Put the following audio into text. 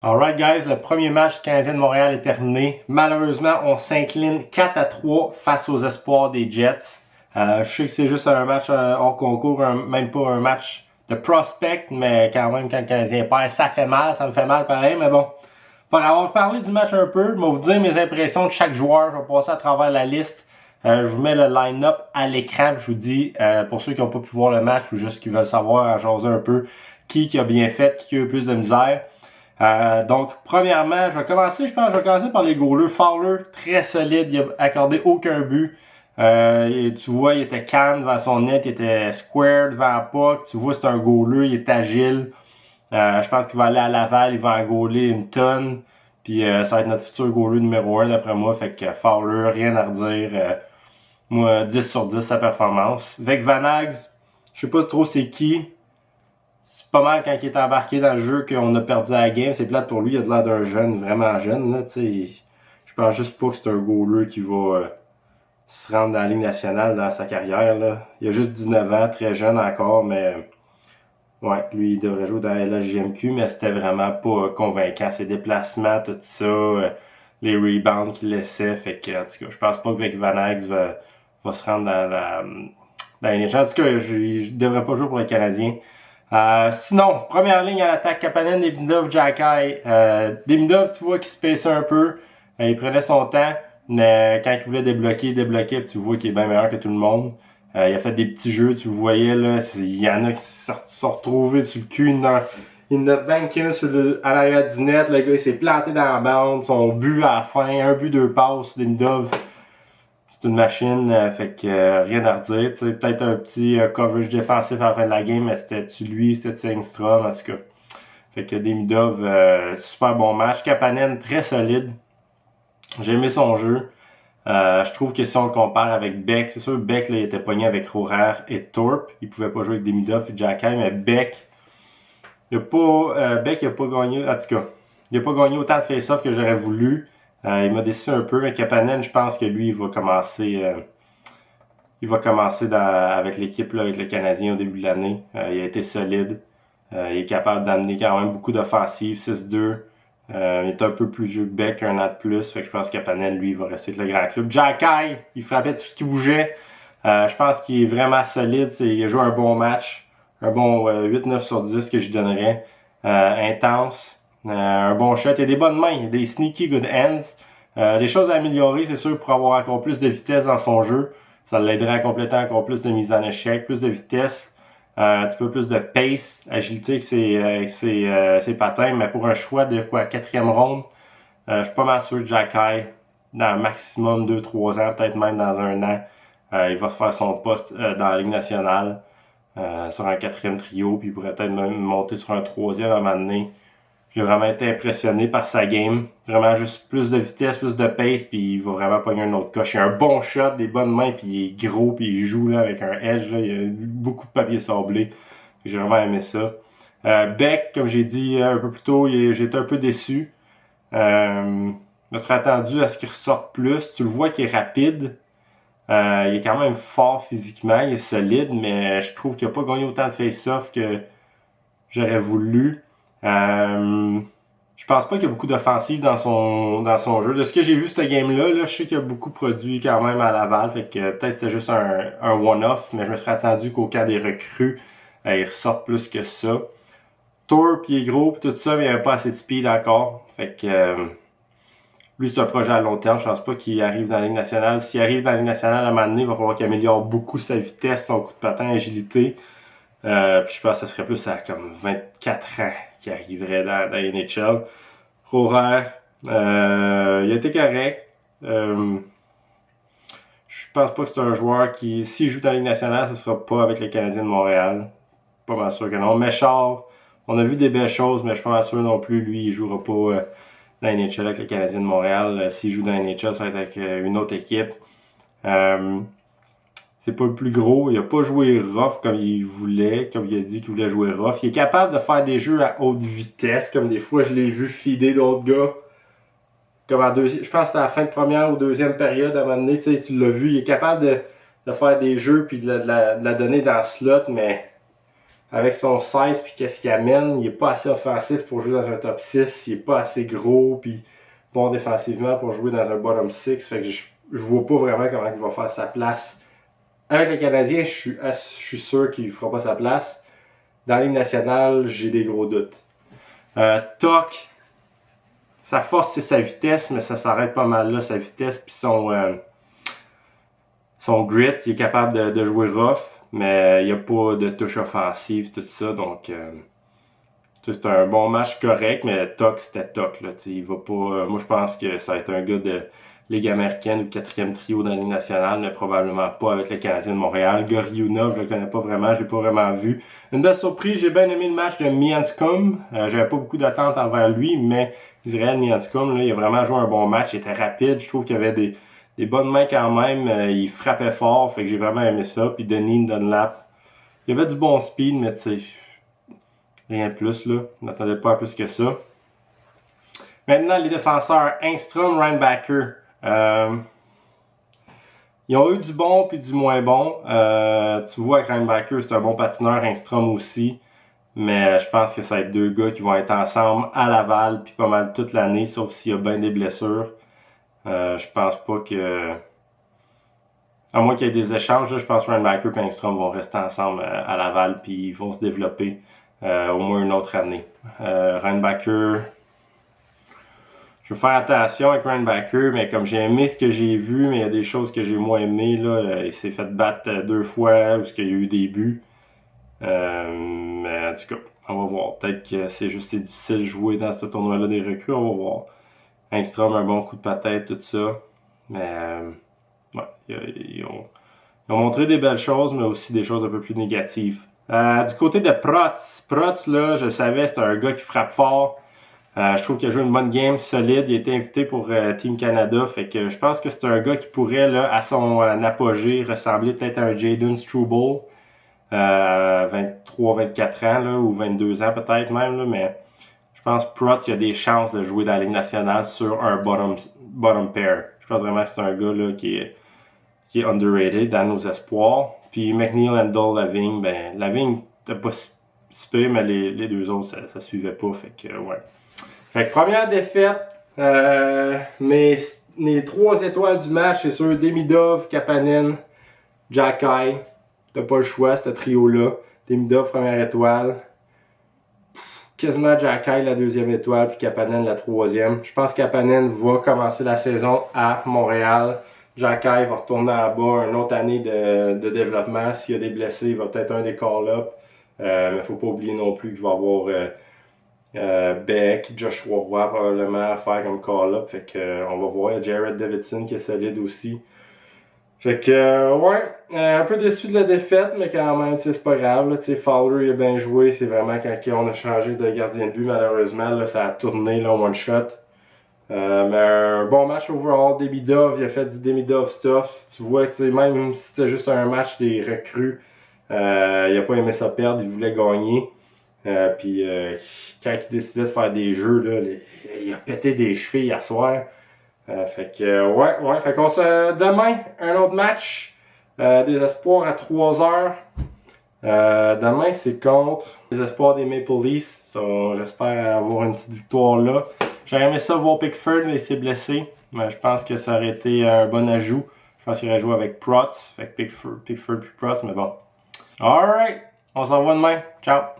Alright guys, le premier match du Canadien de Montréal est terminé. Malheureusement, on s'incline 4-3 face aux espoirs des Jets. Je sais que c'est juste un match hors concours, même pas un match de prospect, mais quand même quand le Canadien perd, ça fait mal, ça me fait mal pareil, mais bon. Pour avoir parlé du match un peu, je vais vous dire mes impressions de chaque joueur, je vais passer à travers la liste. Je vous mets le line-up à l'écran, je vous dis, pour ceux qui n'ont pas pu voir le match ou juste qui veulent savoir, à jaser un peu, qui a bien fait, qui a eu plus de misère. Donc, premièrement, je vais commencer par les goalers. Fowler, très solide, il a accordé aucun but. Tu vois, il était calme devant son net, il était square devant la puck. Tu vois, c'est un goaler, il est agile. Je pense qu'il va aller à Laval, il va en goaler une tonne. Puis ça va être notre futur goaler numéro 1 d'après moi. Fait que Fowler, rien à redire. Moi, 10 sur 10 sa performance. Avec Vanags, je sais pas trop c'est qui. C'est pas mal quand il est embarqué dans le jeu qu'on a perdu à la game. C'est plate pour lui, il a de l'air d'un jeune, vraiment jeune. Là, je pense juste pas que c'est un goaler qui va se rendre dans la Ligue nationale dans sa carrière. Là. Il a juste 19 ans, très jeune encore, mais ouais, lui il devrait jouer dans la LHJMQ, mais c'était vraiment pas convaincant. Ses déplacements, tout ça, les rebounds qu'il laissait. Fait que, en tout cas, je pense pas que Vanax va se rendre dans la NHL. En tout cas, je devrais pas jouer pour les Canadiens. Sinon, première ligne à l'attaque, Kapanen, Demidov, Jacky. Demidov, tu vois qu'il se paissait un peu. Il prenait son temps, mais quand il voulait débloquer, tu vois qu'il est bien meilleur que tout le monde. Il a fait des petits jeux, tu le voyais, là. Il y en a qui se sont retrouvés sur le cul. Il n'a banqué à l'arrière du net. Le gars, il s'est planté dans la bande. Son but à la fin, un but, deux passes. Demidov, c'est une machine, fait que rien à redire. T'sais, peut-être un petit coverage défensif à la fin de la game, mais c'était-tu lui, c'était-tu Engstrom, en tout cas. Fait que Demidov, super bon match. Kapanen, très solide. J'ai aimé son jeu. Je trouve que si on le compare avec Beck, c'est sûr Beck là, il était pogné avec Rohrer et Thorpe. Il pouvait pas jouer avec Demidov et Jacky, mais Beck, Beck il a pas gagné, en tout cas, il a pas gagné autant de face-off que j'aurais voulu. Il m'a déçu un peu, mais Kapanen, je pense que lui, il va commencer avec l'équipe, là, avec le Canadien au début de l'année. Il a été solide. Il est capable d'amener quand même beaucoup d'offensives, 6-2. Il est un peu plus vieux que Beck, un an de plus. Fait que je pense que Kapanen, lui, il va rester avec le grand club. Jacky, il frappait tout ce qui bougeait. Je pense qu'il est vraiment solide. Il a joué un bon match. Un bon 8-9 sur 10 que je donnerais. Intense. Un bon shot. Il y a des bonnes mains. Il y a des sneaky good hands. Des choses à améliorer, c'est sûr, pour avoir encore plus de vitesse dans son jeu. Ça l'aiderait à compléter encore plus de mise en échec, plus de vitesse. Un petit peu plus de pace, agilité avec ses patins, mais pour un choix de quatrième ronde, je suis pas mal sûr que Jacky, dans le maximum 2-3 ans, peut-être même dans un an, il va se faire son poste dans la Ligue nationale sur un quatrième trio, puis il pourrait peut-être même monter sur un troisième à un moment donné. J'ai vraiment été impressionné par sa game. Vraiment juste plus de vitesse, plus de pace, puis il va vraiment pogner un autre coche. Il a un bon shot, des bonnes mains, puis il est gros, puis il joue là avec un edge. Là. Il a beaucoup de papier sablé. J'ai vraiment aimé ça. Beck, comme j'ai dit un peu plus tôt, j'étais un peu déçu. Je me serais attendu à ce qu'il ressorte plus. Tu le vois qu'il est rapide. Il est quand même fort physiquement, il est solide, mais je trouve qu'il n'a pas gagné autant de face-off que j'aurais voulu. Je pense pas qu'il y a beaucoup d'offensives dans son jeu. De ce que j'ai vu cette game-là, je sais qu'il y a beaucoup produit quand même à Laval. Fait que peut-être c'était juste un one-off, mais je me serais attendu qu'au camp des recrues, il ressorte plus que ça. Thorpe, il est gros pis tout ça, mais il n'y avait pas assez de speed encore. Fait que lui, c'est un projet à long terme. Je pense pas qu'il arrive dans la Ligue nationale. S'il arrive dans la Ligue nationale à un moment donné, il va falloir qu'il améliore beaucoup sa vitesse, son coup de patin, agilité. Puis je pense que ce serait plus à comme 24 ans qui arriverait dans la NHL. Rohrer, il a été correct. Je pense pas que c'est un joueur qui, s'il joue dans la Ligue nationale, ce sera pas avec les Canadiens de Montréal. Pas mal sûr que non. Méchard, on a vu des belles choses, mais je suis pas mal sûr non plus, lui, il jouera pas dans la NHL avec les Canadiens de Montréal. S'il joue dans la NHL, ça va être avec une autre équipe. C'est pas le plus gros. Il a pas joué rough comme il voulait, comme il a dit qu'il voulait jouer rough. Il est capable de faire des jeux à haute vitesse, comme des fois je l'ai vu feeder d'autres gars. Comme je pense que c'était à la fin de première ou deuxième période à un moment donné, tu l'as vu. Il est capable de faire des jeux puis de la donner dans le slot, mais avec son 16 puis qu'est-ce qu'il amène, il est pas assez offensif pour jouer dans un top 6, il est pas assez gros puis bon défensivement pour jouer dans un bottom 6, fait que je vois pas vraiment comment il va faire sa place. Avec les Canadiens, je suis sûr qu'il fera pas sa place. Dans la Ligue nationale, j'ai des gros doutes. Tuch, sa force c'est sa vitesse, mais ça s'arrête pas mal là, sa vitesse puis son grit, il est capable de jouer rough, mais il n'y a pas de touche offensive, tout ça, donc c'est un bon match correct, mais Tuch, c'était Tuch, là, il va pas, moi je pense que ça va être un gars de Ligue américaine ou 4e trio dans la Ligue nationale, mais probablement pas avec les Canadiens de Montréal. Goriunov, je le connais pas vraiment, je l'ai pas vraiment vu. Une belle surprise, j'ai bien aimé le match de Mianscom. J'avais pas beaucoup d'attentes envers lui, mais Israël Mianscom, là, il a vraiment joué un bon match, il était rapide, je trouve qu'il y avait des bonnes mains quand même, il frappait fort, fait que j'ai vraiment aimé ça. Puis Denis Dunlap, il y avait du bon speed, mais tu sais, rien de plus là, je m'attendais pas à plus que ça. Maintenant, les défenseurs, Engstrom, Reinbacker. Ils ont eu du bon puis du moins bon. Tu vois que Reinbacker, c'est un bon patineur, Engstrom aussi. Mais je pense que ça va être deux gars qui vont être ensemble à Laval puis pas mal toute l'année, sauf s'il y a bien des blessures. Je pense pas que... À moins qu'il y ait des échanges, là, je pense que Reinbacker et Engstrom vont rester ensemble à Laval puis ils vont se développer au moins une autre année. Reinbacker... Je veux faire attention avec Reinbacker, mais comme j'ai aimé ce que j'ai vu, mais il y a des choses que j'ai moins aimé, là, il s'est fait battre 2 fois, où il y a eu des buts. Mais en tout cas, on va voir. Peut-être que c'est juste difficile de jouer dans ce tournoi-là des recrues, on va voir. Engstrom, un bon coup de patate, tout ça. Mais ouais, ils ont montré des belles choses, mais aussi des choses un peu plus négatives. Du côté de Protz, là, je savais, c'est un gars qui frappe fort. Je trouve qu'il a joué une bonne game, solide. Il a été invité pour Team Canada. Fait que je pense que c'est un gars qui pourrait, là, à son apogée, ressembler peut-être à un Jayden Struble. 23-24 ans, là, ou 22 ans peut-être même. Là, mais je pense que Protz, il a des chances de jouer dans la Ligue nationale sur un bottom pair. Je pense vraiment que c'est un gars là, qui est underrated dans nos espoirs. Puis McNeil, Handel, Lavigne, Lavigne, t'as pas si pire, mais les deux autres, ça suivait pas. Fait que, ouais. Fait que première défaite, mes 3 étoiles du match, c'est sûr, Demidov, Kapanen, Jacky. T'as pas le choix, ce trio-là. Demidov, première étoile. Quasiment Jacky, la 2e étoile, puis Kapanen, la 3e. Je pense que Kapanen va commencer la saison à Montréal. Jacky va retourner en bas, une autre année de développement. S'il y a des blessés, il va peut-être un des call-up. Mais faut pas oublier non plus qu'il va y avoir... Beck, Joshua Roy probablement à faire comme call-up. Fait que on va voir. Jared Davidson qui est solide aussi. Fait que ouais, un peu déçu de la défaite, mais quand même, c'est pas grave. Là, Fowler il a bien joué. C'est vraiment quand on a changé de gardien de but, malheureusement, là, ça a tourné là, en one shot. Mais un bon match overall. Demidov, il a fait du Demidov stuff. Tu vois, même si c'était juste un match des recrues, il a pas aimé ça perdre, il voulait gagner. Puis quand il décidait de faire des jeux, là, il a pété des chevilles hier soir. Fait que fait qu'on se demain, un autre match des espoirs à 3h. Demain, c'est contre les espoirs des Maple Leafs. J'espère avoir une petite victoire là. J'aurais aimé ça voir Pickford, mais il s'est blessé. Mais je pense que ça aurait été un bon ajout. Je pense qu'il aurait joué avec Protz. Fait que Pickford puis Protz, mais bon. Alright, on s'en voit demain. Ciao!